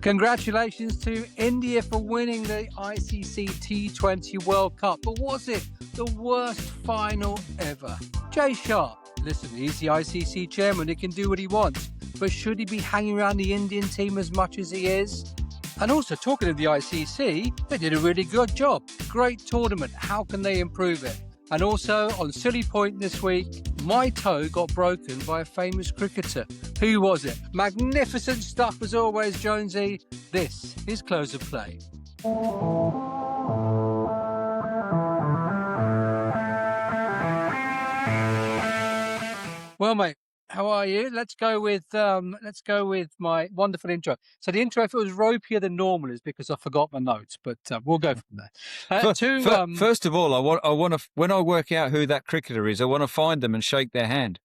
Congratulations to India for winning the ICC T20 World Cup. But was it the worst final ever? Jay Shah, listen, he's the ICC chairman. He can do what he wants. But should he be hanging around the Indian team as much as he is? And also, talking of the ICC, they did a really good job. Great tournament. How can they improve it? And also, on Silly Point this week, my toe got broken by a famous cricketer. Who was it? Magnificent stuff as always, Jonesy. This is Close of Play. Well, mate, how are you? Let's go with my wonderful intro. So the intro, if it was ropier than normal, is because I forgot my notes, but we'll go from there. First of all, I want to when I work out who that cricketer is, I want to find them and shake their hand.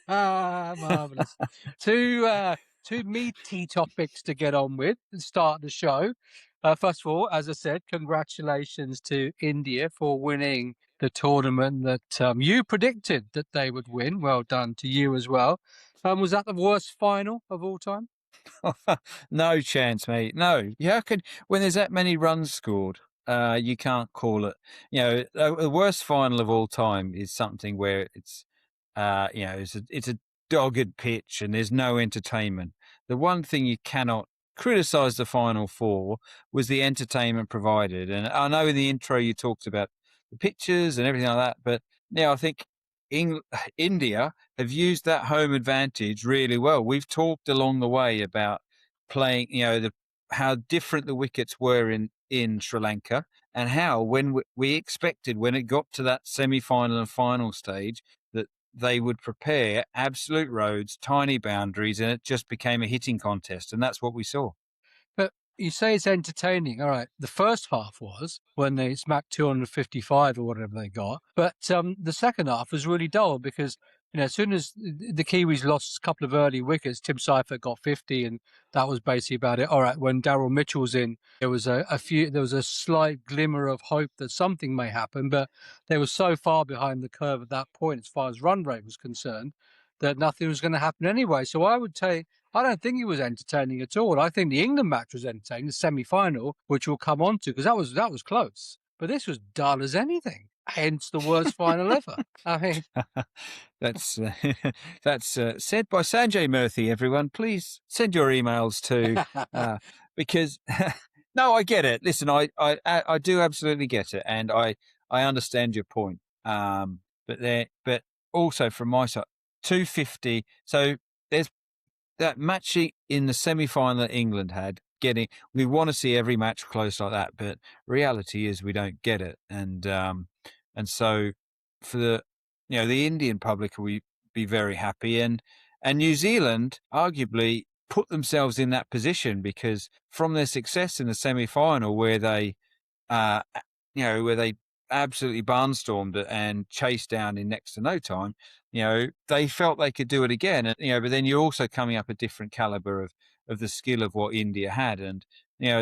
Marvelous. Two meaty topics to get on with and start the show. First of all, as I said, congratulations to India for winning the tournament that you predicted that they would win. Well done to you as well. Was that the worst final of all time? No chance, mate. No. How could, when there's that many runs scored, you can't call it. You know, the worst final of all time is something where it's, it's a dogged pitch and there's no entertainment. The one thing you cannot criticise the final for was the entertainment provided. And I know in the intro you talked about the pictures and everything like that, but now I think India have used that home advantage really well. We've talked along the way about playing, how different the wickets were in Sri Lanka, and how when we expected when it got to that semi-final and final stage that they would prepare absolute roads, tiny boundaries, and it just became a hitting contest, and that's what we saw. But you say it's entertaining. All right. The first half was when they smacked 255 or whatever they got. But the second half was really dull because, as soon as the Kiwis lost a couple of early wickets, Tim Seifert got 50 and that was basically about it. All right. When Daryl Mitchell was in, there was a slight glimmer of hope that something may happen, but they were so far behind the curve at that point as far as run rate was concerned that nothing was going to happen anyway. So I would say, I don't think it was entertaining at all. I think the England match was entertaining, the semi-final, which we'll come on to, because that was close. But this was dull as anything, hence the worst final ever. I mean, that's said by Sanjay Murthy. Everyone, please send your emails to because no, I get it. Listen, I do absolutely get it, and I understand your point. But also from my side, 250. So there's that match in the semi-final that England had. We want to see every match close like that, but reality is we don't get it, and so for the Indian public will be very happy, and New Zealand arguably put themselves in that position because from their success in the semi-final where they absolutely barnstormed it and chased down in next to no time, they felt they could do it again. And, but then you're also coming up a different caliber of the skill of what India had. And,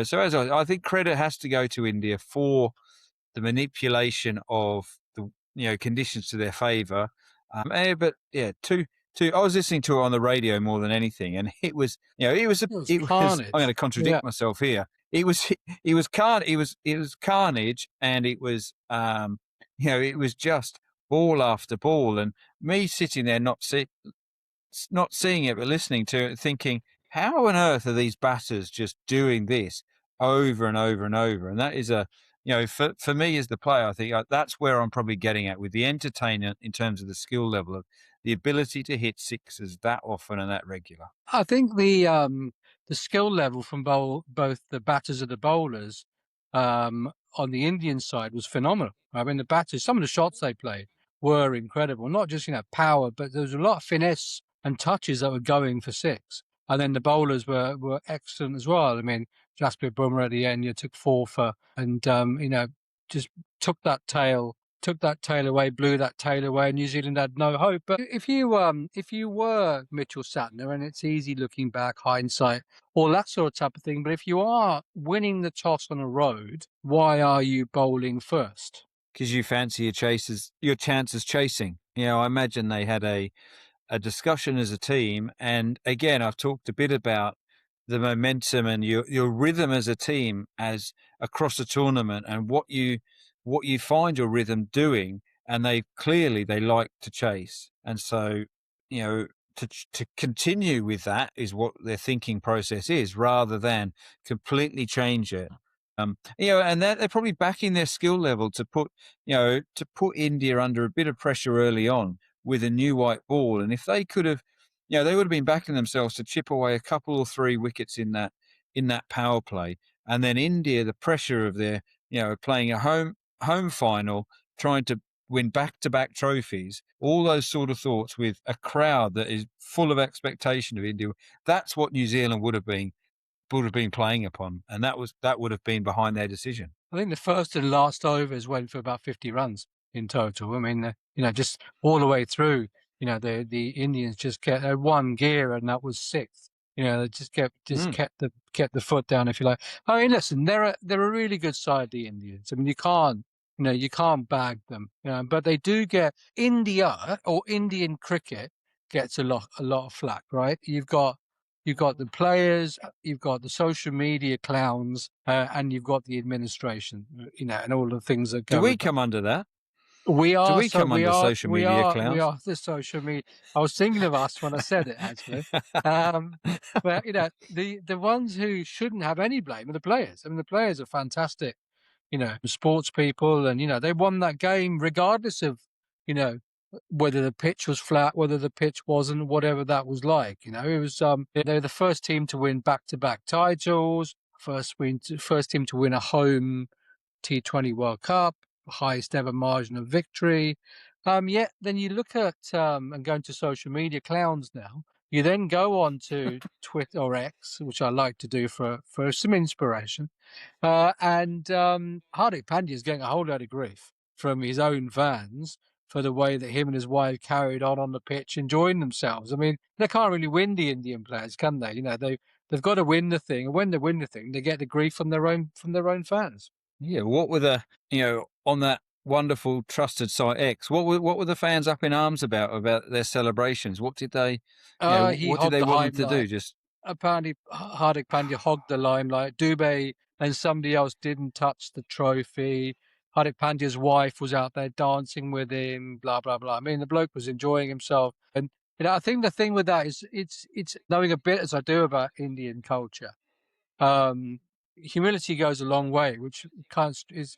so as I think credit has to go to India for the manipulation of the, conditions to their favour. I was listening to it on the radio more than anything. And it was, it was I'm going to contradict myself here. It was carnage, and it was it was just ball after ball, and me sitting there not seeing it but listening to it, thinking, how on earth are these batters just doing this over and over and over? And that is for me as the player, I think that's where I'm probably getting at with the entertainment in terms of the skill level of the ability to hit sixes that often and that regular. I think the skill level from both the batters and the bowlers on the Indian side was phenomenal. I mean, the batters, some of the shots they played were incredible. Not just, power, but there was a lot of finesse and touches that were going for six. And then the bowlers were excellent as well. I mean, Jasprit Bumrah at the end, took 4 for, and, just took that tail away, blew that tail away, and New Zealand had no hope. But if you were Mitchell Satner, and it's easy looking back, hindsight, all that sort of type of thing, but if you are winning the toss on a road, why are you bowling first? Because you fancy your chances chasing. I imagine they had a discussion as a team, and again, I've talked a bit about the momentum and your rhythm as a team as across the tournament, and what you find your rhythm doing. And they like to chase, and so to continue with that is what their thinking process is, rather than completely change it. And they're probably backing their skill level to put India under a bit of pressure early on with a new white ball. And if they could have, they would have been backing themselves to chip away a couple or three wickets in that power play. And then India, the pressure of their, playing a home final, trying to win back-to-back trophies, all those sort of thoughts with a crowd that is full of expectation of India. That's what New Zealand would have been playing upon, and that would have been behind their decision. I think the first and last overs went for about 50 runs in total. I mean, just all the way through, the Indians just kept one gear, and that was sixth. They just kept the foot down, if you like. I mean, listen, they're a really good side, the Indians. I mean, you can't bag them, but they do get India, or Indian cricket gets a lot of flack, right? You've got the players, you've got the social media clowns, and you've got the administration, and all the things that go. Do we come under that? We are. Do we come under social media clowns? We are the social media. I was thinking of us when I said it, actually. But the ones who shouldn't have any blame are the players. I mean, the players are fantastic, sports people, and they won that game regardless of, whether the pitch was flat, whether the pitch wasn't, whatever that was like. It was they're the first team to win back-to-back titles, first team to win a home T20 World Cup, highest ever margin of victory. Yet then you look at and go into social media clowns now. You then go on to Twitter or X, which I like to do for some inspiration. And Hardik Pandya is getting a whole load of grief from his own fans for the way that him and his wife carried on the pitch, enjoying themselves. I mean, they can't really win, the Indian players, can they? They've got to win the thing, and when they win the thing, they get the grief from their own fans. Yeah, what were the on that wonderful trusted site X? What were the fans up in arms about their celebrations? What did they? What did they want them to do? Just apparently, Hardik Pandya hogged the limelight. Dubey and somebody else didn't touch the trophy. Hardik Pandya's wife was out there dancing with him. Blah blah blah. I mean, the bloke was enjoying himself, and I think the thing with that is it's knowing a bit as I do about Indian culture. Humility goes a long way, which is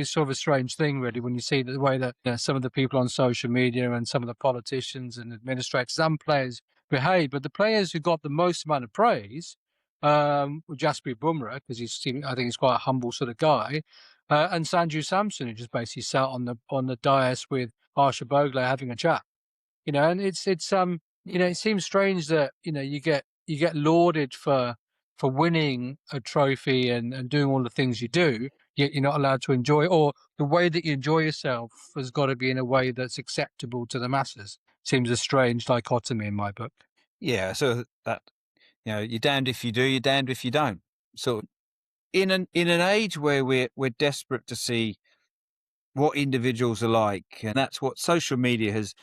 sort of a strange thing, really, when you see the way that some of the people on social media and some of the politicians and administrators and players behave. But the players who got the most amount of praise were Jasprit Bumrah, because I think he's quite a humble sort of guy, and Sanju Samson, who just basically sat on the dais with Harsha Bhogle having a chat. And it seems strange that you get lauded for winning a trophy and doing all the things you do, yet you're not allowed to enjoy, or the way that you enjoy yourself has got to be in a way that's acceptable to the masses. Seems a strange dichotomy in my book. Yeah, so that you're damned if you do, you're damned if you don't. So in an age where we're desperate to see what individuals are like, and that's what social media has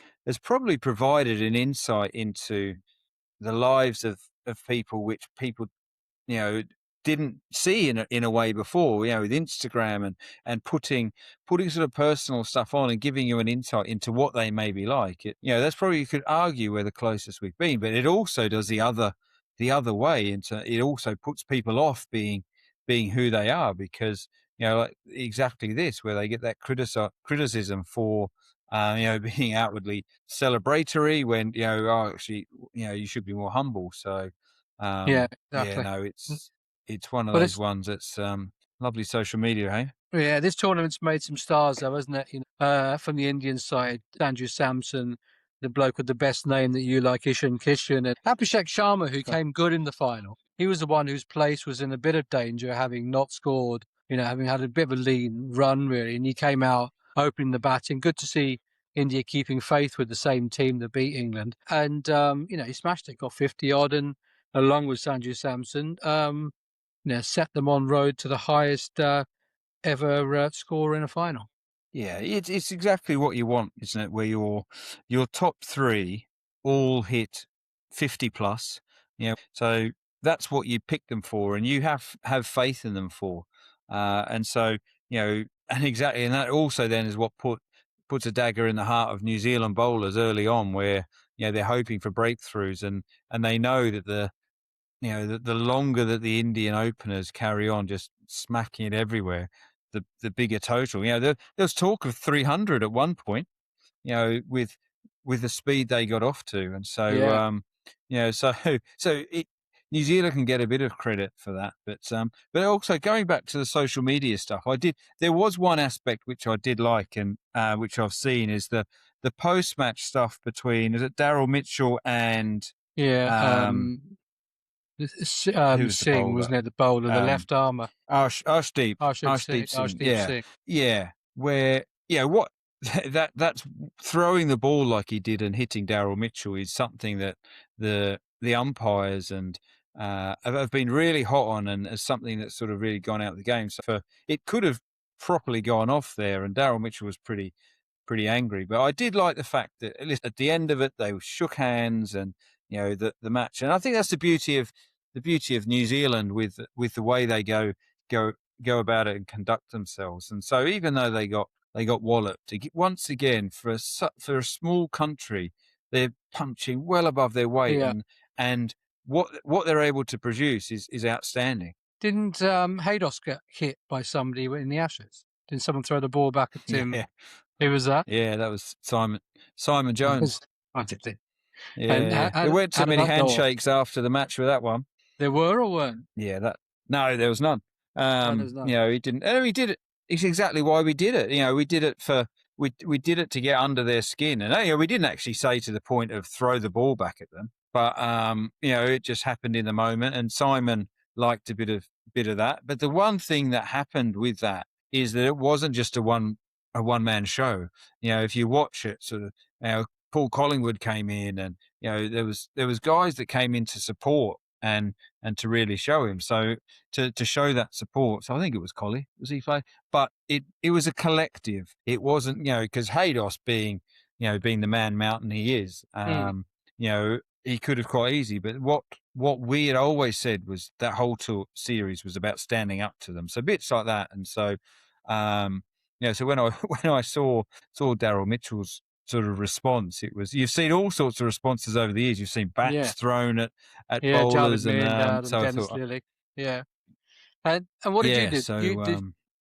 probably provided an insight into the lives of people, which people didn't see in a way before, with Instagram and putting sort of personal stuff on and giving you an insight into what they may be like. That's probably, you could argue, we're the closest we've been, but it also does the other way into, it also puts people off being who they are, because like exactly this, where they get that criticism for being outwardly celebratory when actually you should be more humble. So Yeah, exactly. no, it's one of those ones that's lovely social media, hey? Yeah, this tournament's made some stars, though, hasn't it? From the Indian side, Sanju Samson, the bloke with the best name that you like, Ishan Kishan, and Abhishek Sharma, who came good in the final. He was the one whose place was in a bit of danger, having not scored, having had a bit of a lean run, really, and he came out opening the batting. Good to see India keeping faith with the same team that beat England. And, he smashed it, got 50 odd, and along with Sanju Samson, set them on road to the highest ever score in a final. Yeah, it's exactly what you want, isn't it? Where your top three all hit 50 plus. So that's what you pick them for, and you have faith in them for. And so, and exactly, and that also then is what puts a dagger in the heart of New Zealand bowlers early on, where they're hoping for breakthroughs, and they know that the longer that the Indian openers carry on just smacking it everywhere, the bigger total. There was talk of 300 at one point, with the speed they got off to, and so New Zealand can get a bit of credit for that, but also going back to the social media stuff, there was one aspect which I did like, and which I've seen, is the post match stuff between, is it Daryl Mitchell and who was the Singh, bowler? wasn't it? The bowler, the left armer. Arshdeep Singh. Singh. Yeah. Where, what that's throwing the ball like he did and hitting Daryl Mitchell is something that the umpires and have been really hot on, and as something that's sort of really gone out of the game. So it could have properly gone off there, and Daryl Mitchell was pretty angry. But I did like the fact that at least at the end of it, they shook hands, and the match. And I think that's the beauty of New Zealand with the way they go about it and conduct themselves. And so even though they got walloped, once again, for a small country, they're punching well above their weight, and what they're able to produce is outstanding. Didn't Haydos get hit by somebody in the Ashes? Didn't someone throw the ball back at him? Yeah. Who was that? Yeah, that was Simon Jones. I did it. Yeah, there weren't too many handshakes after the match with that one. There were or weren't? Yeah, no, there was none. He didn't. He did it. It's exactly why we did it. We did it we did it to get under their skin, and we didn't actually say to the point of throw the ball back at them, but it just happened in the moment, and Simon liked a bit of that. But the one thing that happened with that is that it wasn't just a one man show. If you watch it, sort of, Paul Collingwood came in, and there was guys that came in to support and to really show him. So to show that support. So I think it was Collie, was he play? But it was a collective. It wasn't, because Haydos being the man mountain he is, he could have quite easy. But what we had always said was that whole series was about standing up to them. So bits like that. And so, so when I saw Daryl Mitchell's sort of response, you've seen all sorts of responses over the years. You've seen bats thrown at bowlers, and so I thought, Lily. And what did you do? So,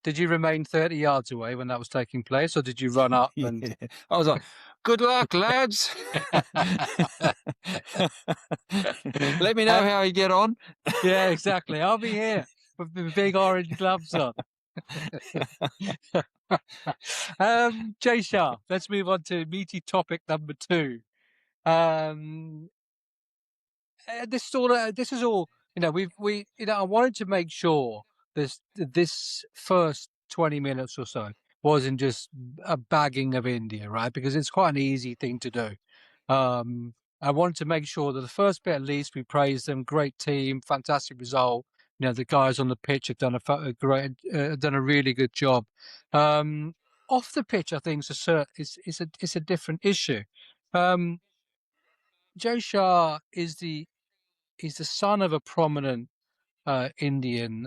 did you remain 30 yards away when that was taking place, or did you run up? And I was like, "Good luck, lads. Let me know how you get on." Yeah, exactly. I'll be here with the big orange gloves on. Jay Shah, let's move on to meaty topic number 2. This is all, I wanted to make sure this first 20 minutes or so wasn't just a bagging of India, right? Because it's quite an easy thing to do. I wanted to make sure that the first bit, at least, we praised them. Great team, fantastic result. The guys on the pitch have done done a really good job. Off the pitch, I think it's a different issue. Jay Shah is the son of a prominent Indian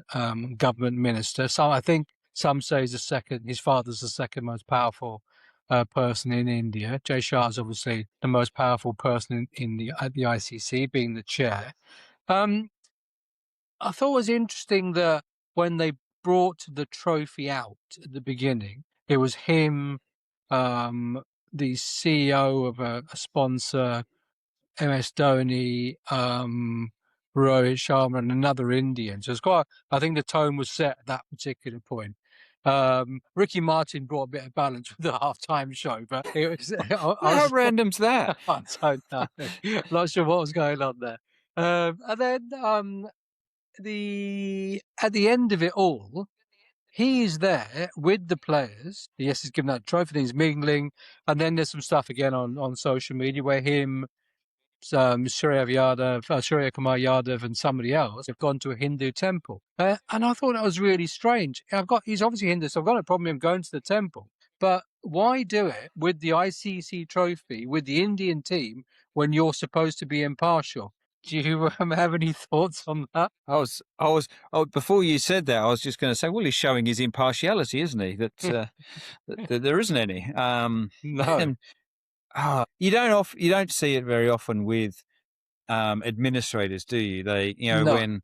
government minister. So I think some say his father's the second most powerful person in India. Jay Shah is obviously the most powerful person at the ICC, being the chair. I thought it was interesting that when they brought the trophy out at the beginning, it was him, the CEO of a sponsor, MS Dhoni, Rohit Sharma, and another Indian. So I think the tone was set at that particular point. Ricky Martin brought a bit of balance with the halftime show, but it was how random's that? I don't know. Not sure what was going on there. And then at the end of it all, he's there with the players. Yes, he's given out the trophy, he's mingling, and then there's some stuff again on social media where him, Surya Kumar Yadav, and somebody else have gone to a Hindu temple, and I thought that was really strange. He's obviously Hindu, so I've got no problem with him going to the temple. But why do it with the ICC trophy with the Indian team when you're supposed to be impartial? Do you have any thoughts on that? Before you said that, I was just going to say, well, he's showing his impartiality, isn't he? That there isn't any. No, And you don't see it very often with administrators, do you? They, no, when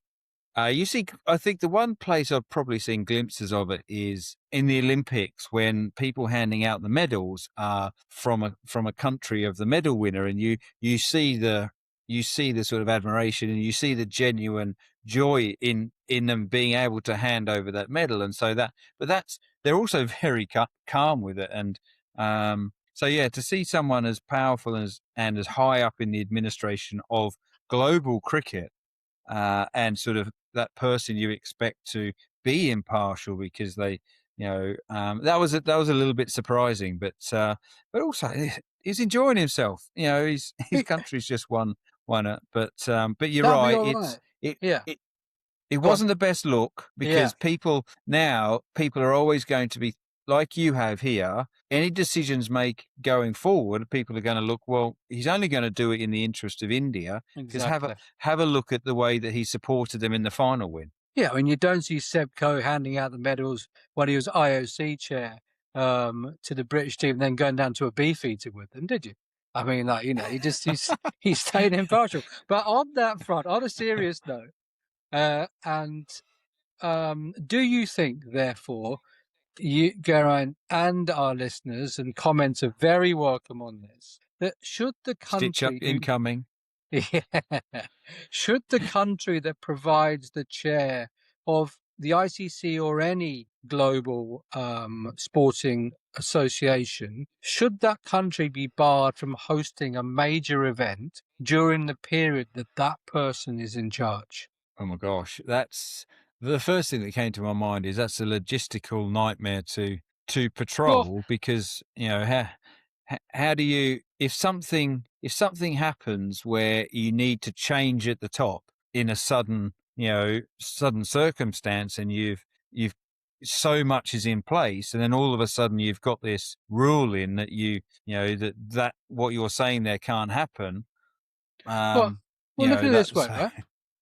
you see, I think the one place I've probably seen glimpses of it is in the Olympics when people handing out the medals are from a country of the medal winner, and you see the sort of admiration and you see the genuine joy in them being able to hand over that medal, and so they're also very calm with it, and so yeah, to see someone as powerful and as high up in the administration of global cricket. And sort of that person you expect to be impartial because they, that was a little bit surprising, but also he's enjoying himself. His country's just won it, but you're that'd be right. all right. It Yeah, it it go on. wasn't the best look Yeah, because people are always going to be like you have here. Any decisions going forward, people are going to look, well, he's only going to do it in the interest of India, because exactly. have a look at the way that he supported them in the final win. Yeah, I mean, you don't see Seb Coe handing out the medals when he was IOC chair to the British team, then going down to a beefeater with them, did you? I mean, like, he stayed impartial. But on that front, on a serious note, do you think, therefore, Geraint, and our listeners and comments are very welcome on this, that should the Stitch up country incoming. Yeah. Should the country that provides the chair of the ICC or any global sporting association, should that country be barred from hosting a major event during the period that that person is in charge? Oh my gosh, that's the first thing that came to my mind. Is that's a logistical nightmare to Well, patrol, because how do you, if something happens where you need to change at the top in a sudden circumstance, and you've so much is in place, and then all of a sudden you've got this rule in that that what you're saying there can't happen. well, look at it this That's way, right?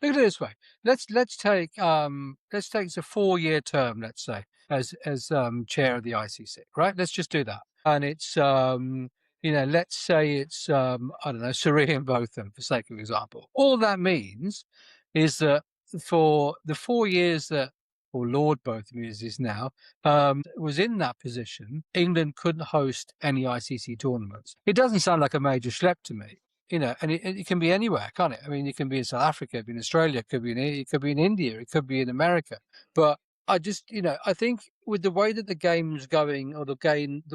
Look at it this way. Let's take it's a 4-year term, let's say, as chair of the ICC, right? Let's just do that. And it's let's say it's I don't know, Surrey and Botham, for sake of example. All that means is that for the 4 years that, or Lord Botham is now, was in that position, England couldn't host any ICC tournaments. It doesn't sound like a major schlep to me. And it can be anywhere, can't it? I mean, it can be in South Africa, it could be in Australia, it could be in India, it could be in America. But I just, I think with the way that the game's going, or the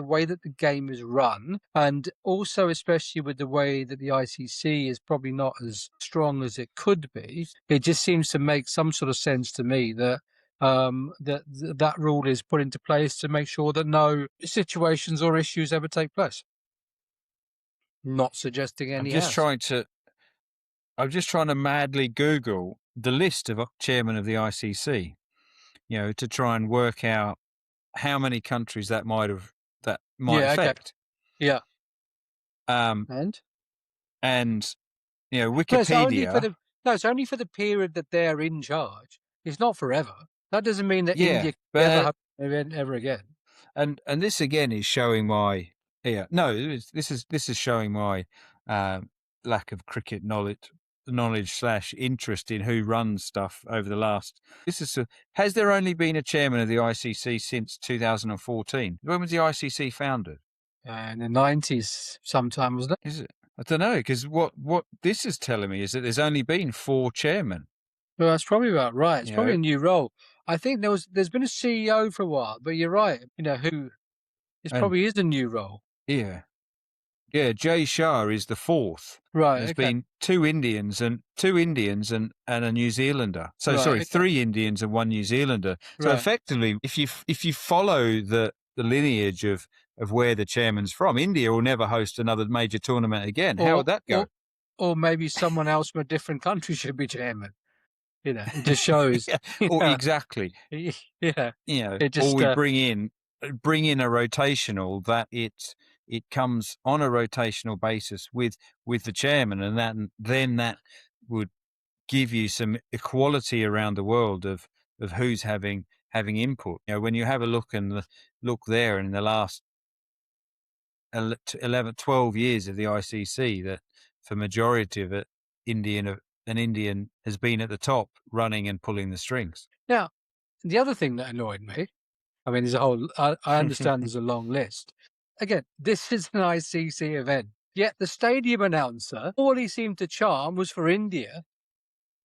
way that the game is run, and also especially with the way that the ICC is probably not as strong as it could be, it just seems to make some sort of sense to me that that rule is put into place to make sure that no situations or issues ever take place. Not suggesting any else. I'm just trying to madly Google the list of chairmen of the ICC, to try and work out how many countries that might affect. Okay. Yeah. And Wikipedia. It's only for the period that they're in charge. It's not forever. That doesn't mean that Yeah, India can never have an event ever again. And this again is showing my this is showing my lack of cricket knowledge / interest in who runs stuff over the last. Has there only been a chairman of the ICC since 2014? When was the ICC founded? In the 90s, sometime, wasn't it? Is it? I don't know, because what this is telling me is that there's only been 4 chairmen. Well, that's probably about right. It's probably a new role. I think there's been a CEO for a while, but you're right. Probably is a new role. Yeah. Yeah, Jay Shah is the 4th. Right. There's been 2 Indians and a New Zealander. So sorry, 3 Indians and 1 New Zealander. So effectively, if you follow the lineage of where the chairman's from, India will never host another major tournament again. How would that go? Or maybe someone else from a different country should be chairman. It just shows. Exactly. Yeah. Or we bring in a rotational, that it comes on a rotational basis with the chairman, and then that would give you some equality around the world of who's having input. When you have a look there in the last 11, 12 years of the ICC, that for majority of it, an Indian has been at the top, running and pulling the strings. Now, the other thing that annoyed me, I mean, there's a whole. I understand there's a long list. Again, this is an ICC event. Yet the stadium announcer, all he seemed to charm was for India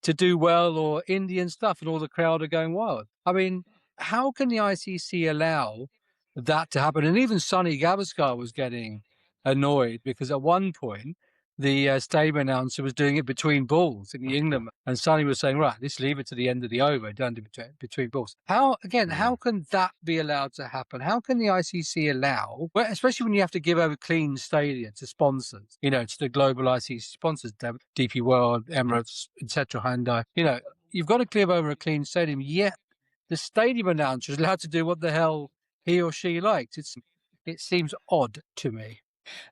to do well or Indian stuff, and all the crowd are going wild. I mean, how can the ICC allow that to happen? And even Sonny Gavaskar was getting annoyed because at one point the stadium announcer was doing it between balls in the England, and Sonny was saying, "Right, let's leave it to the end of the over, don't do it between balls." How can that be allowed to happen? How can the ICC allow, well, especially when you have to give over clean stadia to sponsors, to the global ICC sponsors, DP World, Emirates, etc., Hyundai, you've got to give over a clean stadium, yet the stadium announcer is allowed to do what the hell he or she likes. It seems odd to me.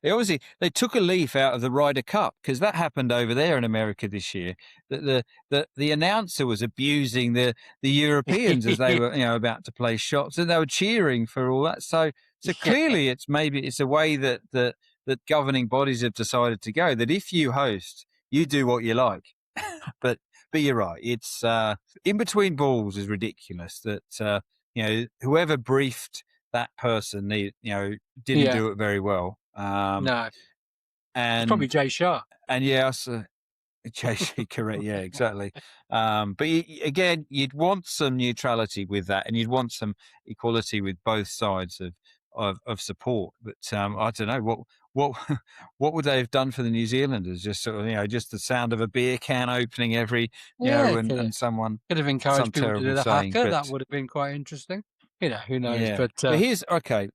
They took a leaf out of the Ryder Cup, because that happened over there in America this year. That the announcer was abusing the Europeans as they were about to play shots, and they were cheering for all that. So clearly it's a way that governing bodies have decided to go. That if you host, you do what you like. but you're right. It's in between balls is ridiculous. That whoever briefed that person, didn't do it very well. No, and it's probably Jay Shah. And yes, Jay Shah, correct. Yeah, exactly. But again, you'd want some neutrality with that, and you'd want some equality with both sides of support. But I don't know what would they have done for the New Zealanders? Just sort of, just the sound of a beer can opening every, and someone could have encouraged people to do the hacker. That would have been quite interesting. Who knows? Yeah. But here's okay.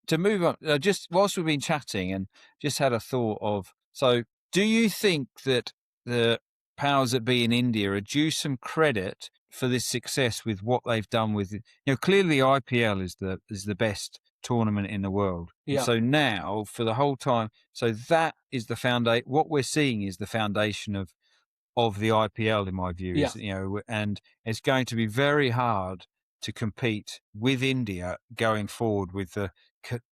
To move on, just whilst we've been chatting, and just had a thought of, so do you think that the powers that be in India are due some credit for this success with what they've done with, clearly the IPL is the best tournament in the world. Yeah. So now for the whole time, so that is the foundation. What we're seeing is the foundation of the IPL, in my view. Is, and it's going to be very hard to compete with India going forward with the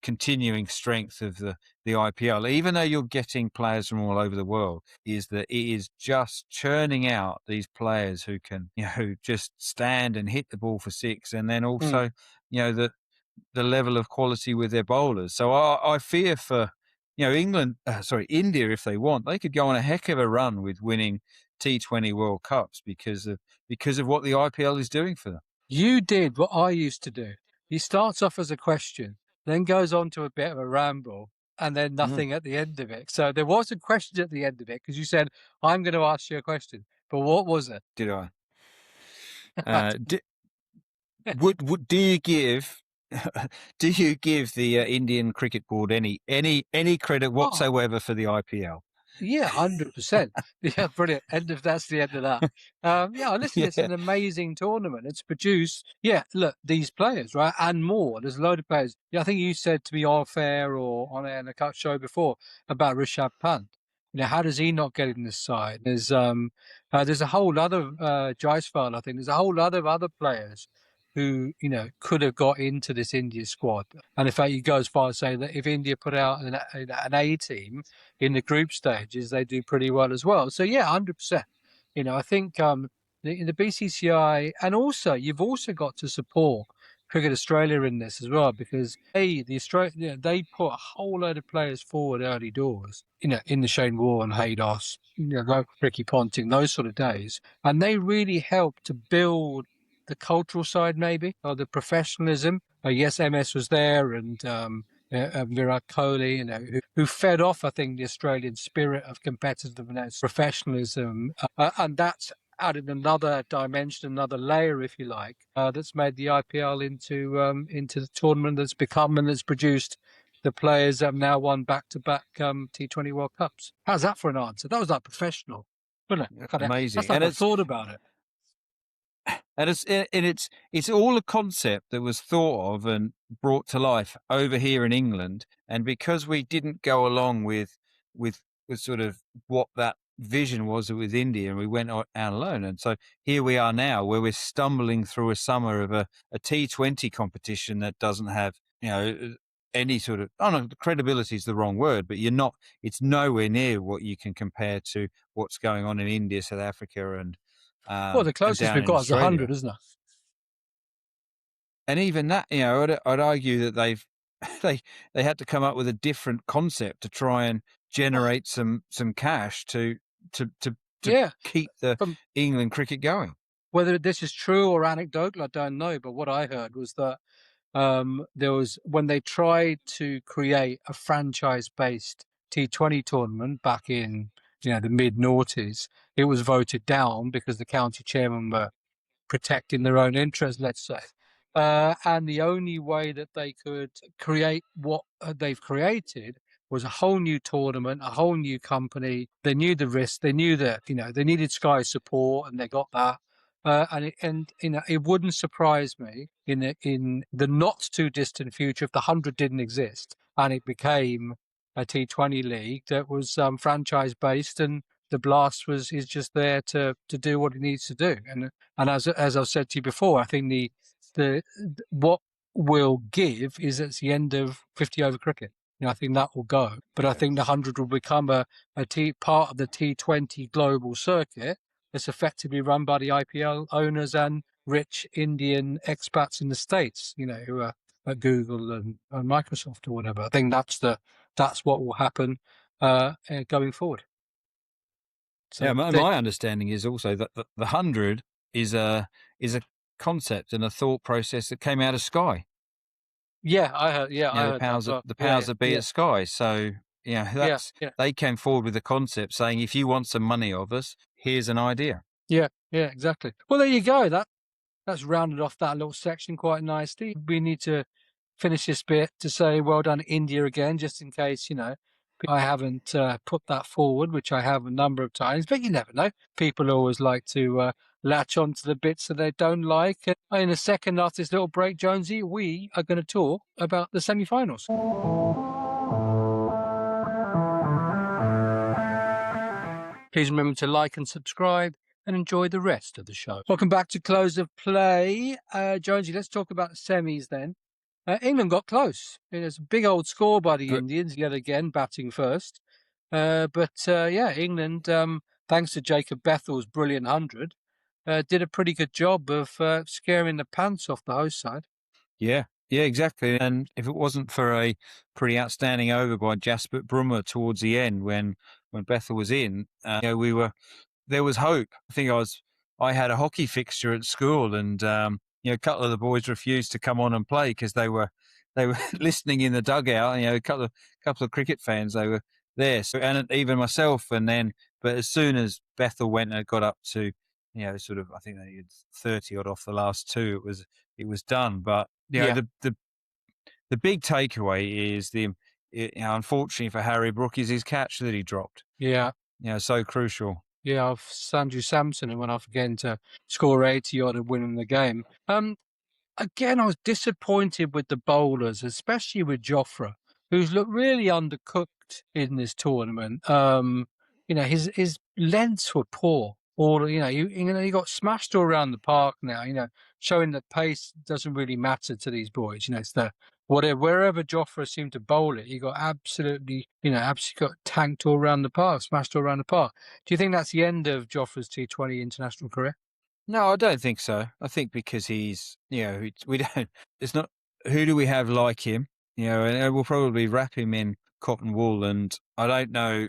continuing strength of the IPL, even though you're getting players from all over the world. Is that it is just churning out these players who can, just stand and hit the ball for six, and then also, the level of quality with their bowlers. So I fear for, India, if they want, they could go on a heck of a run with winning T20 World Cups because of what the IPL is doing for them. You did what I used to do. He starts off as a question, then goes on to a bit of a ramble, and then nothing at the end of it. So there was a question at the end of it, because you said, I'm going to ask you a question. But what was it? Did I? Do you give the Indian Cricket Board any credit whatsoever for the IPL? Yeah, 100%. Yeah, brilliant. That's the end of that. Listen, it's an amazing tournament. It's produced, look, these players, right, and more. There's a load of players. I think you said to me off air or on air in a cut show before about Rishabh Pant. How does he not get in this side? There's a whole other Jaiswal, I think. There's a whole other players who, could have got into this India squad. And in fact, you go as far as saying that if India put out an A team in the group stages, they do pretty well as well. So, 100%. I think the BCCI, and also you've also got to support Cricket Australia in this as well, because they put a whole load of players forward early doors, in the Shane Warne, Haydos, Ricky Ponting, those sort of days. And they really helped to build the cultural side, maybe, or the professionalism. Yes, MS was there, and Virat Kohli, who fed off, I think, the Australian spirit of competitiveness, professionalism, and that's added another dimension, another layer, if you like, that's made the IPL into the tournament that's become and that's produced the players that have now won back-to-back T20 World Cups. How's that for an answer? That was like professional, wasn't it? Amazing. That's like I thought about it. And it's all a concept that was thought of and brought to life over here in England. And because we didn't go along with sort of what that vision was with India, and we went out alone. And so here we are now, where we're stumbling through a summer of a T20 competition that doesn't have, any sort of, I don't know, credibility is the wrong word, but it's nowhere near what you can compare to what's going on in India, South Africa, and The closest down we've in got is Australia. 100, isn't it? And even that, I'd argue that they had to come up with a different concept to try and generate some cash to Yeah. keep the From England cricket going. whether this is true or anecdotal, I don't know. But what I heard was that there was, when they tried to create a franchise-based T20 tournament back in the mid noughties, it was voted down because the county chairman were protecting their own interests, let's say. And the only way that they could create what they've created was a whole new tournament, a whole new company. They knew the risk. They knew that they needed Sky support, and they got that. And it wouldn't surprise me in the not too distant future if the 100 didn't exist and it became a T20 league that was franchise based, and the Blast is just there to do what it needs to do. And as I've said to you before, I think the what will give is it's the end of 50 over cricket. I think that will go, but I think the 100 will become a part of the T20 global circuit that's effectively run by the IPL owners and rich Indian expats in the States. Who are at Google and Microsoft or whatever. I think that's what will happen going forward. So Yeah, my understanding is also that the 100 is a concept and a thought process that came out of Sky. yeah, I heard. Yeah, I heard that as well. The powers that be Yeah, at Sky. So yeah, they came forward with the concept saying, if you want some money of us, here's an idea. yeah, exactly. Well, there you go. That's rounded off that little section quite nicely. We need to finish this bit to say well done India again, just in case I haven't put that forward, which I have a number of times. But you never know. People always like to latch on to the bits that they don't like. And in a second, after this little break, Jonesy, we are going to talk about the semi-finals. Please remember to like and subscribe and enjoy the rest of the show. Welcome back to Close of Play. Jonesy, let's talk about the semis then. England got close. It's a big old score by the Indians yet again, batting first. But England, thanks to Jacob Bethel's brilliant 100, did a pretty good job of scaring the pants off the host side. Yeah, exactly. And if it wasn't for a pretty outstanding over by Jasprit Bumrah towards the end, when Bethel was in, there was hope. I think I had a hockey fixture at school, and a couple of the boys refused to come on and play because they were listening in the dugout. A couple of cricket fans, they were there, so, and even myself. But as soon as Bethel went and got up to, sort of, I think they had 30 odd off the last two, it was done. But the big takeaway is unfortunately for Harry Brook, is his catch that he dropped. Yeah. So crucial. Yeah, of Sanjay Samson, who went off again to score 80 odd and win the game. Again, I was disappointed with the bowlers, especially with Jofra, who's looked really undercooked in this tournament. His lengths were poor. He got smashed all around the park now, showing that pace doesn't really matter to these boys. It's wherever Jofra seemed to bowl it, he got absolutely got tanked all around the park, smashed all around the park. Do you think that's the end of Jofra's T20 international career? No, I don't think so. I think because he's, we don't, it's not, who do we have like him? And we'll probably wrap him in cotton wool, and I don't know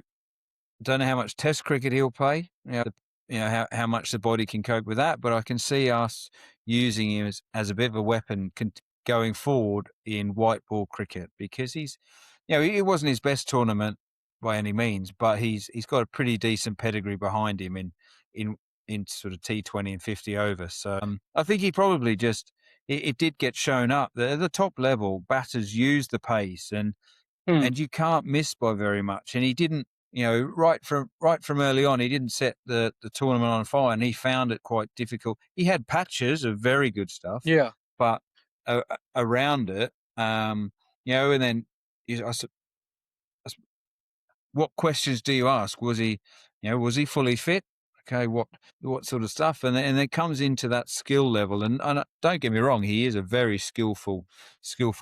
how much test cricket he'll play, how much the body can cope with that, but I can see us using him as a bit of a weapon going forward in white ball cricket, because he's, it wasn't his best tournament by any means, but he's got a pretty decent pedigree behind him in sort of T20 and 50 over. So I think he probably just, it did get shown up that at the top level, batters use the pace and you can't miss by very much. And he didn't, right from early on, he didn't set the tournament on fire, and he found it quite difficult. He had patches of very good stuff, but around it, and then what questions do you ask? Was he Was he fully fit? Okay, what sort of stuff? And it comes into that skill level. And don't get me wrong, he is a very skillful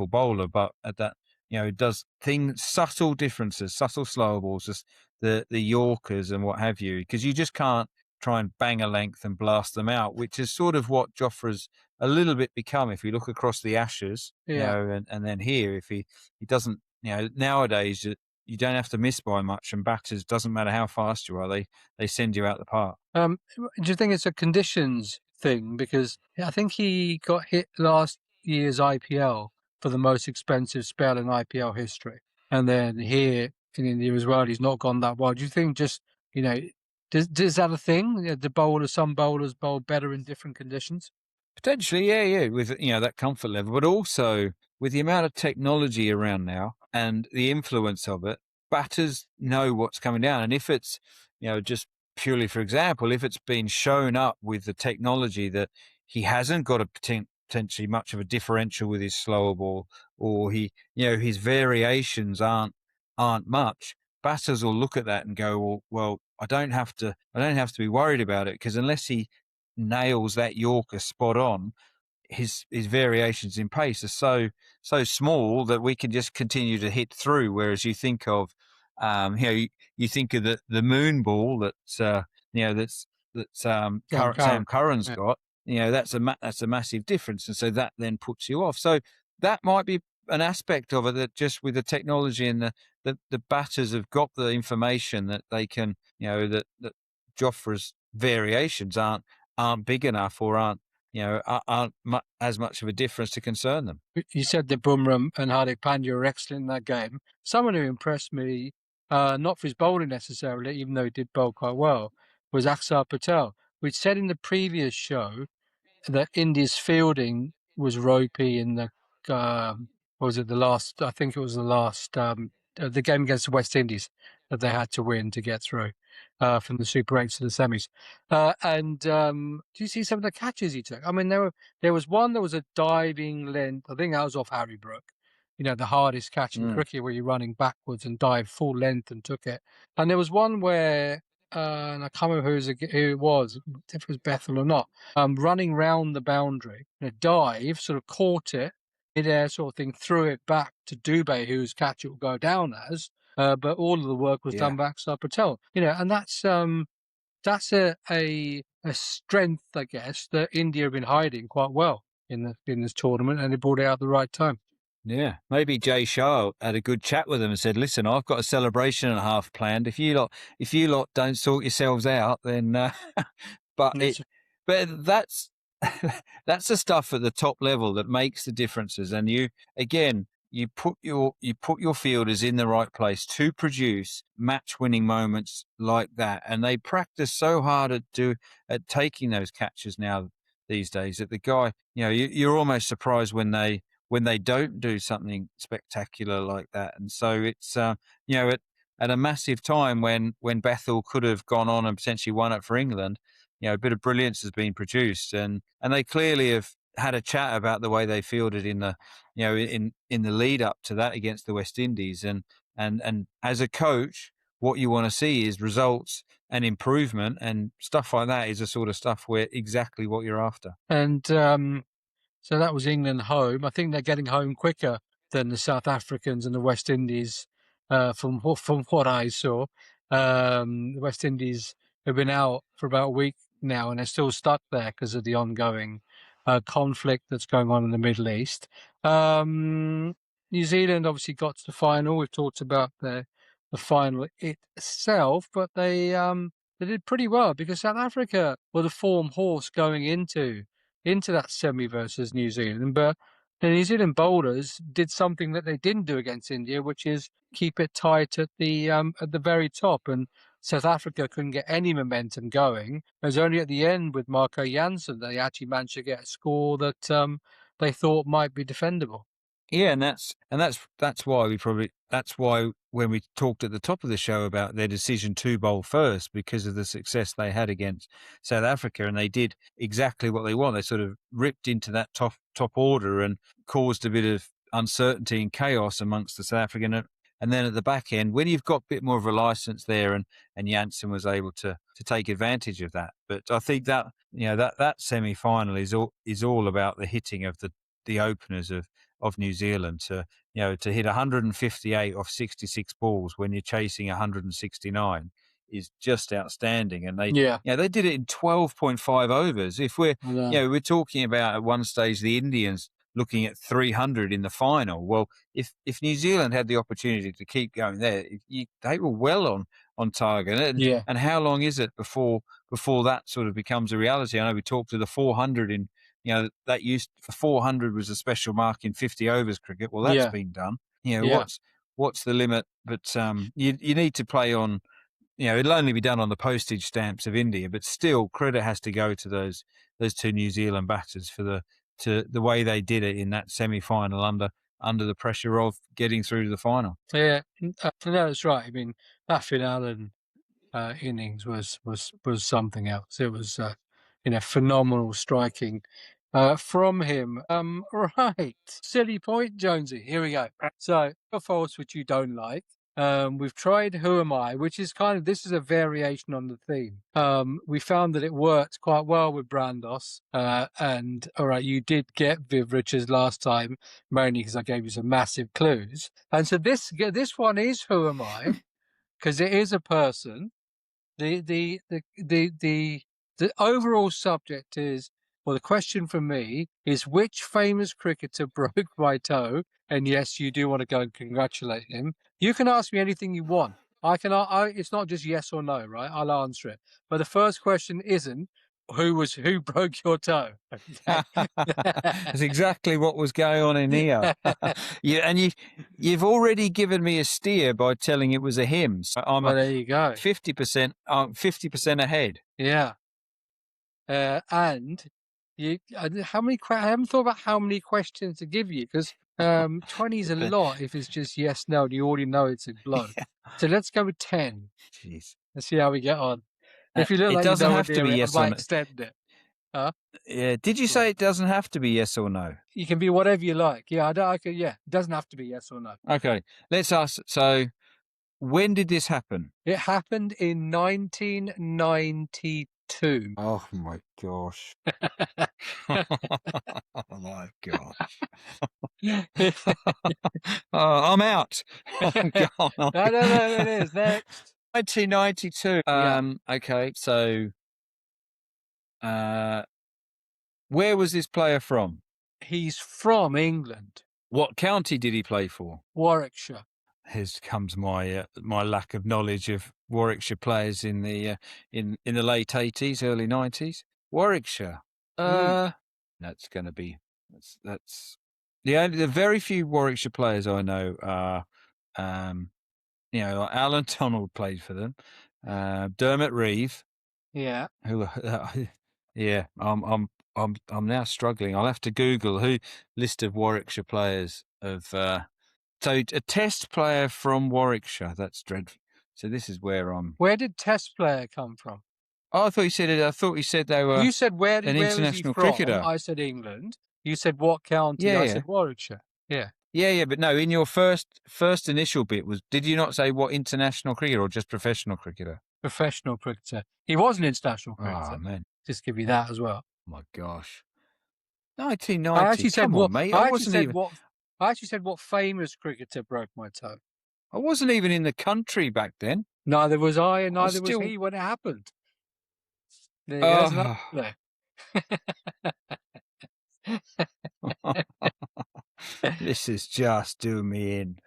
bowler, but at that, it does things, subtle differences, subtle slower balls, just the Yorkers and what have you, because you just can't try and bang a length and blast them out, which is sort of what Jofra's a little bit become. If you look across the Ashes, and then here, if he doesn't, nowadays you don't have to miss by much, and batters, doesn't matter how fast you are, they send you out the park. Do you think it's a conditions thing? Because I think he got hit last year's IPL for the most expensive spell in IPL history, and then here in India as well, he's not gone that well. Do you think just is that a thing? Some bowlers bowl better in different conditions. Potentially, yeah, with that comfort level, but also with the amount of technology around now and the influence of it, batters know what's coming down. And if it's, just purely, for example, if it's been shown up with the technology that he hasn't got a potentially much of a differential with his slower ball, or his variations aren't much, batters will look at that and go, well, I don't have to be worried about it, because unless he nails that Yorker spot on, his variations in pace are so small that we can just continue to hit through. Whereas you think of, you think of the moon ball that's Sam Curran's got. That's a massive difference, and so that then puts you off. So that might be an aspect of it, that just with the technology and the batters have got the information that they can, that Jofra's variations aren't big enough, or aren't as much of a difference to concern them. You said that Bumrah and Hardik Pandya were excellent in that game. Someone who impressed me, not for his bowling necessarily, even though he did bowl quite well, was Axar Patel. We'd said in the previous show that India's fielding was ropey in the I think it was the last the game against the West Indies that they had to win to get through from the Super 8s to the semis. Do you see some of the catches he took? I mean, there was one that was a diving length. I think that was off Harry Brook. The hardest catch in cricket, where you're running backwards and dive full length and took it. And there was one where, and I can't remember who it was, if it was Bethel or not, running round the boundary, dive, sort of caught it, mid-air sort of thing, threw it back to Dubé, whose catch it will go down as. But all of the work was done by Axar Patel. And that's a strength, I guess, that India have been hiding quite well in this tournament, and they brought it out at the right time. Yeah, maybe Jay Shah had a good chat with them and said, "Listen, I've got a celebration and a half planned. If you lot don't sort yourselves out, then." But that's that's the stuff at the top level that makes the differences. And you put your fielders in the right place to produce match-winning moments like that, and they practice so hard at taking those catches now these days that the guy, you're almost surprised when they don't do something spectacular like that. And so it's at a massive time when Bethel could have gone on and potentially won it for England, a bit of brilliance has been produced, and they clearly have had a chat about the way they fielded in the in the lead up to that against the West Indies, and as a coach, what you want to see is results and improvement, and stuff like that is the sort of stuff where exactly what you're after. And so that was England home. I think they're getting home quicker than the South Africans and the West Indies, from what I saw. The West Indies have been out for about a week now, and they're still stuck there because of the ongoing conflict that's going on in the Middle East. New Zealand obviously got to the final. We've talked about the final itself, but they did pretty well, because South Africa were the form horse going into that semi versus New Zealand. But the New Zealand bowlers did something that they didn't do against India, which is keep it tight at the very top. And South Africa couldn't get any momentum going. It was only at the end with Marco Jansen that they actually managed to get a score that they thought might be defendable. Yeah, and that's why when we talked at the top of the show about their decision to bowl first, because of the success they had against South Africa, and they did exactly what they want. They sort of ripped into that top order and caused a bit of uncertainty and chaos amongst the South African. And then at the back end, when you've got a bit more of a license there, and Janssen was able to take advantage of that. But I think that that semi final is all about the hitting of the openers of New Zealand to hit 158 off 66 balls when you're chasing 169 is just outstanding. And they did it in 12.5 overs. If we're talking about at one stage the Indians looking at 300 in the final. Well, if New Zealand had the opportunity to keep going there, they were well on target. And how long is it before that sort of becomes a reality? I know we talked to the 400 in, that used for 400 was a special mark in 50 overs cricket. Well, that's been done. What's the limit? But you need to play on. It'll only be done on the postage stamps of India, but still, credit has to go to those two New Zealand batters for the way they did it in that semi-final under the pressure of getting through to the final. Yeah, no, that's right. I mean, that Finale innings was something else. It was phenomenal striking from him. Right, silly point, Jonesy. Here we go. So, faults which you don't like. We've tried Who Am I, which is this is a variation on the theme. We found that it worked quite well with Brandos. And all right, you did get Viv Richards last time, mainly because I gave you some massive clues. And so this one is Who Am I, because it is a person. The overall subject is, well, the question from me is, which famous cricketer broke my toe? And yes, you do want to go and congratulate him. You can ask me anything you want. It's not just yes or no, right? I'll answer it. But the first question isn't who broke your toe. That's exactly what was going on in here. You've already given me a steer by telling it was a him. So there you go. 50% ahead. Yeah. And how many? I haven't thought about how many questions to give you, because 20 is a lot if it's just yes, no, and you already know it's a blow. Yeah. So let's go with 10. Jeez. Let's see how we get on. If you look like doesn't you have to be yes or no. Extend it. Huh? Yeah. Did you say it doesn't have to be yes or no? You can be whatever you like. Yeah, it doesn't have to be yes or no. Okay. Let's ask. So, when did this happen? It happened in 1992. Oh my gosh. Oh my gosh. I'm out. No, it is. Next. 1992. Okay, so where was this player from? He's from England. What county did he play for? Warwickshire. Here comes my lack of knowledge of Warwickshire players in the late 80s, early 90s. Warwickshire. That's going to be that's the very few Warwickshire players I know are Alan Donald played for them. Dermot Reeve. Yeah. Yeah. I'm now struggling. I'll have to Google who list of Warwickshire players of. So a Test player from Warwickshire. That's dreadful. So this is where I'm. Where did Test player come from? Oh, I thought you said it. I thought you said they were. You said where an international cricketer. I said England. You said what county? Yeah, I said Warwickshire. Yeah. Yeah, but no. In your first initial bit did you not say what international cricketer or just professional cricketer? Professional cricketer. He was an international cricketer. Oh man, just give you that as well. Oh my gosh. 1990. I actually said on, mate. I actually said what famous cricketer broke my toe. I wasn't even in the country back then. Neither was I, and neither was he when it happened. There you go. This is just doing me in.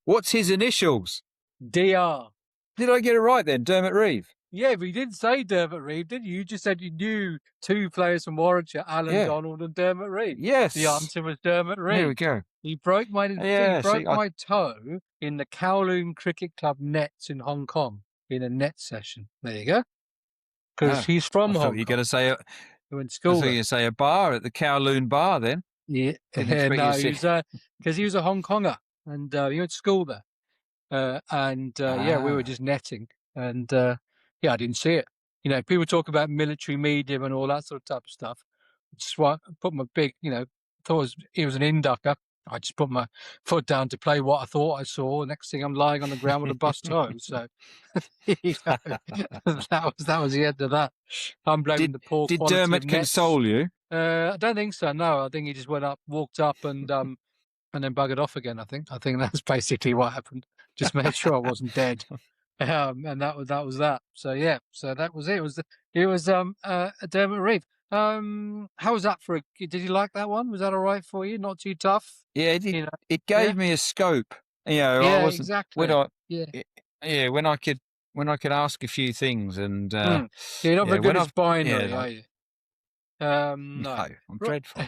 What's his initials? DR. Did I get it right then? Dermot Reeve? Yeah, but you didn't say Dermot Reeve, did you? You just said you knew two players from Warwickshire, Alan Donald and Dermot Reeve. Yes. The answer was Dermot Reeve. Here we go. He broke my toe in the Kowloon Cricket Club nets in Hong Kong in a net session. There you go. Because he's from Hong Kong. You're going to say he went to school. I thought you were going to say a bar at the Kowloon bar then. Yeah, no, because he was a Hong Konger and he went to school there. We were just netting and I didn't see it. People talk about military medium and all that sort of type of stuff. Just put my big, thought he was an inducker. I just put my foot down to play what I thought I saw. Next thing, I'm lying on the ground with a bust toe. So you know, that was the end of that. I'm blaming the poor Did quality of Dermot nets. console you? I don't think so. No, I think he just went up, walked up, and then buggered off again. I think that's basically what happened. Just made sure I wasn't dead, and that was that. So yeah, so that was it. It was Dermot Reeve. How was that for? Did you like that one? Was that all right for you? Not too tough? Yeah, it gave me a scope. You know, I Yeah, wasn't exactly. when I could ask a few things and You're not very good when as binary, like, are you? no, No. I'm dreadful.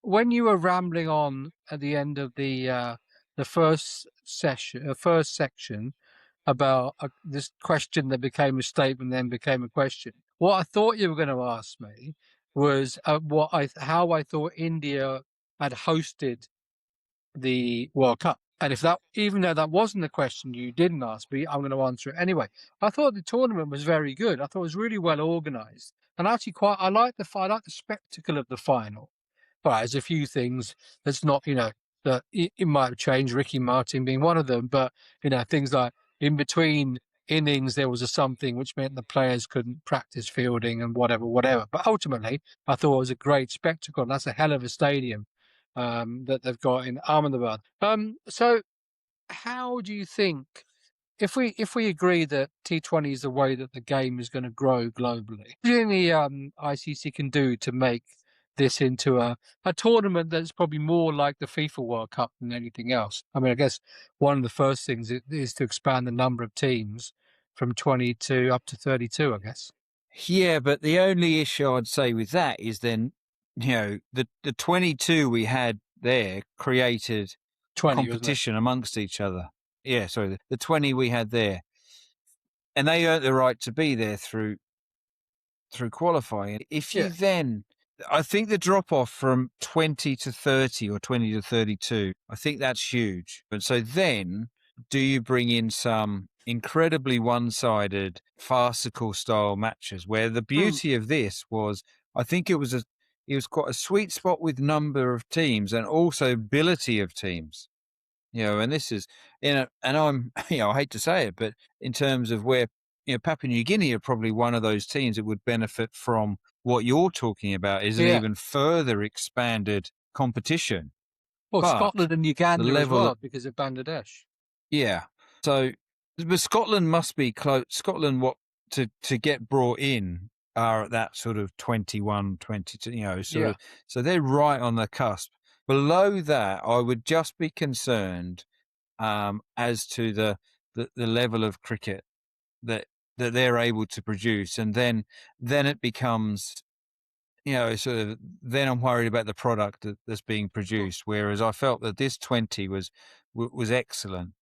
When you were rambling on at the end of the first section about this question that became a statement, then became a question. What I thought you were going to ask me was how I thought India had hosted the World Cup. And if that, even though that wasn't the question you didn't ask me, I'm going to answer it anyway. I thought the tournament was very good. I thought it was really well organised, and actually I like the spectacle of the final. But there's a few things that's not, that it might have changed. Ricky Martin being one of them, but things like in between innings there was something which meant the players couldn't practice fielding and whatever. But ultimately, I thought it was a great spectacle. That's a hell of a stadium that they've got in Ahmedabad. So how do you think, if we agree that T20 is the way that the game is going to grow globally, what do you think the ICC can do to make this into a tournament that's probably more like the FIFA World Cup than anything else? I mean, I guess one of the first things is to expand the number of teams from 20 to up to 32, I guess. Yeah, but the only issue I'd say with that is then, the 22 we had there created 20, competition amongst each other. Yeah, sorry, the 20 we had there, and they earned the right to be there through qualifying. If you then, I think the drop off from 20 to 30 or 20 to 32, I think that's huge. And so then, do you bring in some incredibly one-sided, farcical style matches where the beauty of this was, I think it was quite a sweet spot with number of teams and also ability of teams. And this is, and I'm, I hate to say it, but in terms of where, Papua New Guinea are probably one of those teams that would benefit from what you're talking about is an even further expanded competition. Well, But Scotland and Uganda as well because of Bangladesh. Yeah. So, but Scotland must be close. Scotland, to get brought in are at that sort of 21, 22, of, so they're right on the cusp. Below that, I would just be concerned as to the level of cricket that they're able to produce, and then it becomes, sort of. Then I'm worried about the product that's being produced. Whereas I felt that this 20 was excellent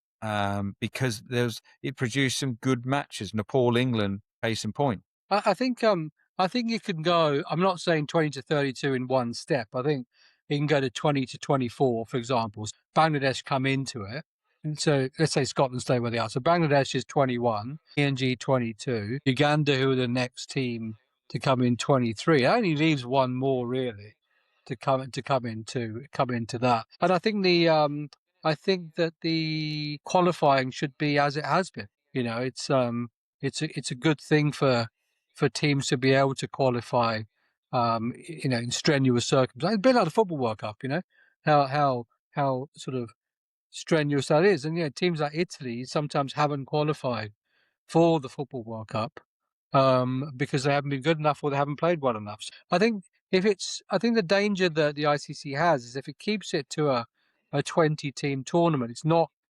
because it produced some good matches. Nepal, England, case in point. I think you can go. I'm not saying 20 to 32 in one step. I think you can go to 20 to 24, for example. Bangladesh come into it. And so let's say Scotland stay where they are. So Bangladesh is 21, PNG 22, Uganda, who are the next team to come in, 23. It only leaves one more really to come into that. And I think that the qualifying should be as it has been. It's a good thing for teams to be able to qualify, in strenuous circumstances. A bit like the Football World Cup, how sort of strenuous that is. And, teams like Italy sometimes haven't qualified for the Football World Cup because they haven't been good enough or they haven't played well enough. I think the danger that the ICC has is if it keeps it to a 20-team tournament,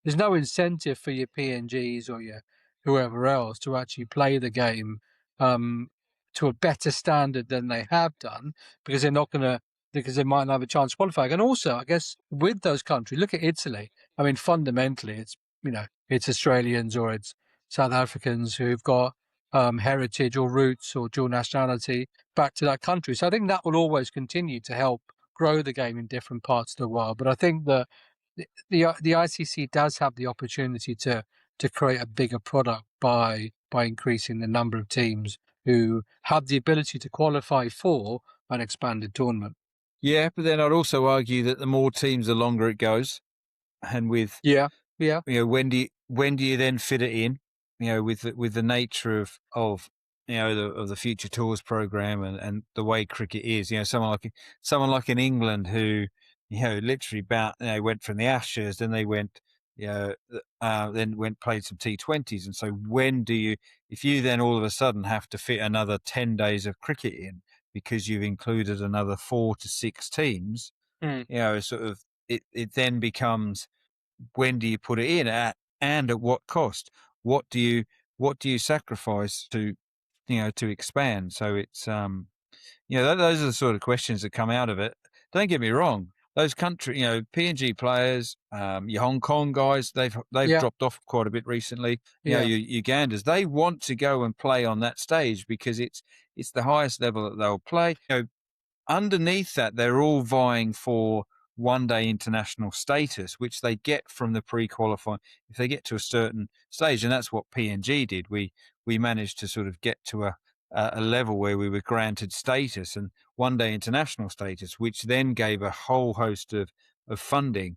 there's no incentive for your PNGs or your whoever else to actually play the game to a better standard than they have done because they might not have a chance qualifying. And also, I guess with those countries, look at Italy. I mean, fundamentally, it's Australians or it's South Africans who've got heritage or roots or dual nationality back to that country. So I think that will always continue to help grow the game in different parts of the world. But I think that the ICC does have the opportunity to create a bigger product by increasing the number of teams who have the ability to qualify for an expanded tournament. Yeah, but then I'd also argue that the more teams, the longer it goes, and with Yeah, when do you then fit it in? With the nature of the future tours program and the way cricket is. Someone like in England who literally went from the Ashes, then they went then went played some T20s, and so if you then all of a sudden have to fit another 10 days of cricket in because you've included another 4 to 6 teams, mm. sort of it then becomes, when do you put it in and at what cost? What do you sacrifice to expand? So it's those are the sort of questions that come out of it. Don't get me wrong; those PNG players, your Hong Kong guys, they've Yeah, dropped off quite a bit recently. yeah. Your Uganders, they want to go and play on that stage because it's the highest level that they'll play. Underneath that, they're all vying for one-day international status, which they get from the pre-qualifying if they get to a certain stage, and that's what PNG did. We managed to sort of get to a level where we were granted status and one-day international status, which then gave a whole host of funding.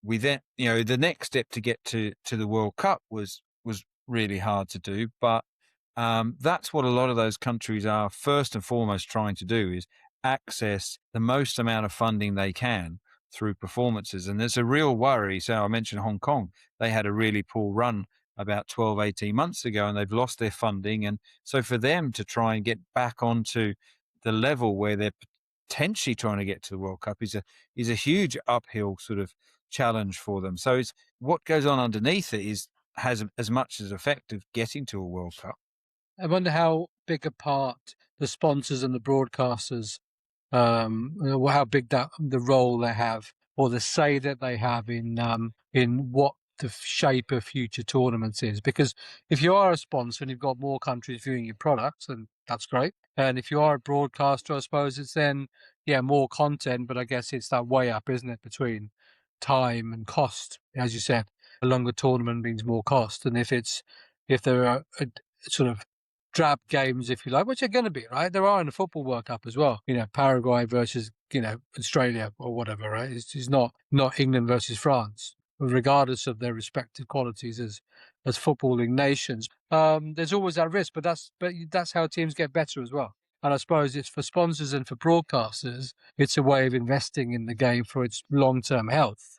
We then, the next step to get to the World Cup was really hard to do, but that's what a lot of those countries are first and foremost trying to do, is access the most amount of funding they can through performances. And there's a real worry. So I mentioned Hong Kong. They had a really poor run about 12, 18 months ago, and they've lost their funding. And so for them to try and get back onto the level where they're potentially trying to get to the World Cup is a huge uphill sort of challenge for them. So it's what goes on underneath it has as much as effect of getting to a World Cup. I wonder how big a part the sponsors and the broadcasters, how big the role they have or the say that they have in what the shape of future tournaments is. Because if you are a sponsor and you've got more countries viewing your products, then that's great. And if you are a broadcaster, I suppose it's then more content. But I guess it's that way up, isn't it, between time and cost? As you said, a longer tournament means more cost, and if there are sort of drab games, if you like, which are going to be, right? There are in the Football World Cup as well. Paraguay versus, Australia or whatever, right? It's not England versus France, regardless of their respective qualities as footballing nations. There's always that risk, but that's how teams get better as well. And I suppose it's for sponsors and for broadcasters, it's a way of investing in the game for its long-term health.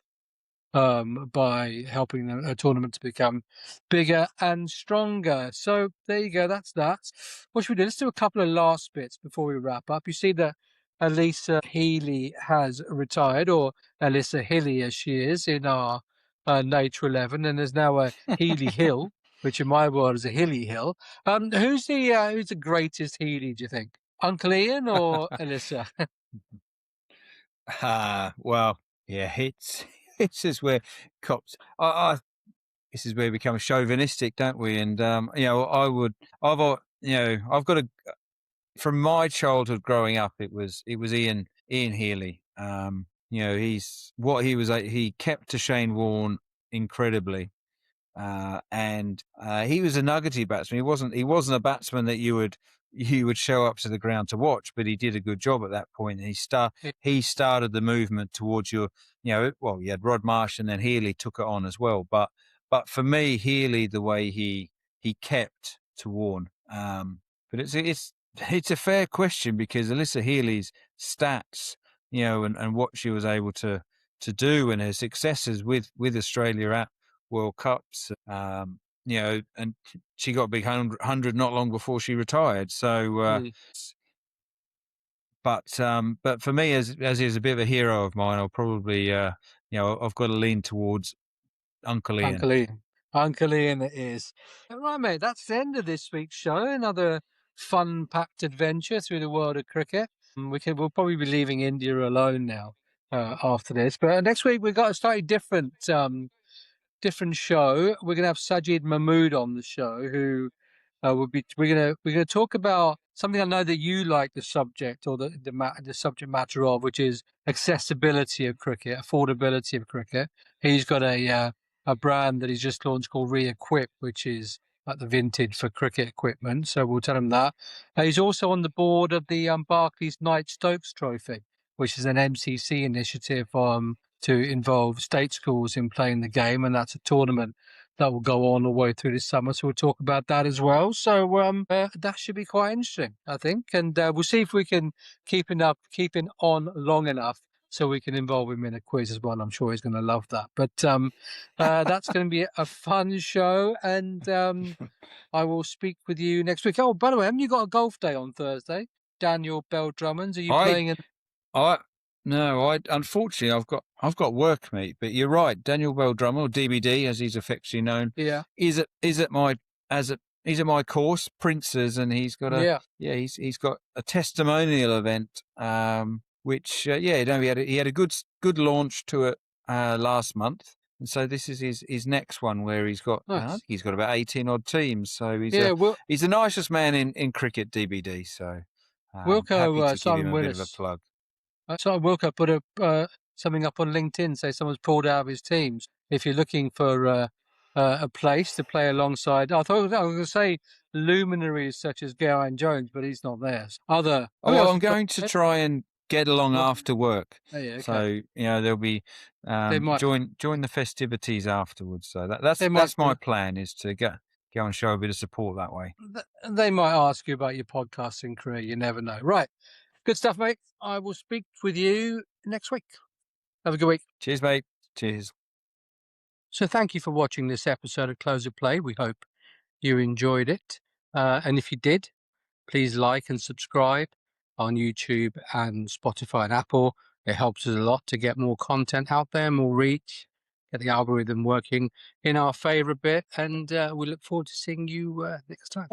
By helping a tournament to become bigger and stronger. So there you go. That's that. What should we do? Let's do a couple of last bits before we wrap up. You see that Alyssa Healy has retired, or Alyssa Healy as she is in our Nature 11, and there's now a Healy Hill, which in my world is a Hilly Hill. Who's the greatest Healy, do you think? Uncle Ian or Alyssa? Well, yeah, it's just where cops. This is where we become chauvinistic, don't we? And I've got from my childhood growing up, it was Ian Healy. He kept to Shane Warne incredibly. And he was a nuggety batsman. He wasn't a batsman that you would show up to the ground to watch, but he did a good job at that point. And he started the movement towards you had Rod Marsh, and then Healy took it on as well. But for me, Healy, the way he kept to Warne. But it's a fair question because Alyssa Healy's stats, and what she was able to do and her successes with Australia at World Cups, and she got a big 100 not long before she retired. So, but for me, as he's a bit of a hero of mine, I'll probably, I've got to lean towards Uncle Ian. Uncle Ian. Uncle Ian it is. Right, mate, that's the end of this week's show. Another fun-packed adventure through the world of cricket. We'll probably be leaving India alone now after this. But next week we've got a slightly different show. We're going to have Sajid Mahmood on the show, who we're gonna talk about something I know that you like the subject or the subject matter of, which is accessibility of cricket, affordability of cricket. He's got a brand that he's just launched called Re-Equip, which is like the vintage for cricket equipment. So we'll tell him that. He's also on the board of the Barclays Knight Stokes Trophy. which is an MCC initiative to involve state schools in playing the game, and that's a tournament that will go on all the way through this summer. So we'll talk about that as well. So that should be quite interesting, I think, and we'll see if we can keep on long enough so we can involve him in a quiz as well. I'm sure he's going to love that. But that's going to be a fun show, and I will speak with you next week. Oh, by the way, haven't you got a golf day on Thursday? Daniel Bell Drummonds, are you playing in? Unfortunately I've got work, mate. But you're right, Daniel Bell Drummond, or DBD as he's affectionately known, he's at my course, Prince's, and he's got he's got a testimonial event, which he had a good launch to it last month. And so this is his next one, where he's got I think he's got about 18 odd teams. So he's the nicest man in cricket, DBD. So Wilco, happy to give him a Willis. bit of a plug. Simon Wilco put something up on LinkedIn, say someone's pulled out of his teams. If you're looking for a place to play alongside, I was going to say luminaries such as Geraint Jones, but he's not there. I'm going to try and get along after work. Oh, yeah, okay. So there'll be join the festivities afterwards. So that's my plan, is to go and show a bit of support that way. They might ask you about your podcasting career. You never know. Right. Good stuff, mate. I will speak with you next week. Have a good week. Cheers, mate. Cheers. So thank you for watching this episode of Close of Play. We hope you enjoyed it. And if you did, please like and subscribe on YouTube and Spotify and Apple. It helps us a lot to get more content out there, more reach, get the algorithm working in our favour a bit. And we look forward to seeing you next time.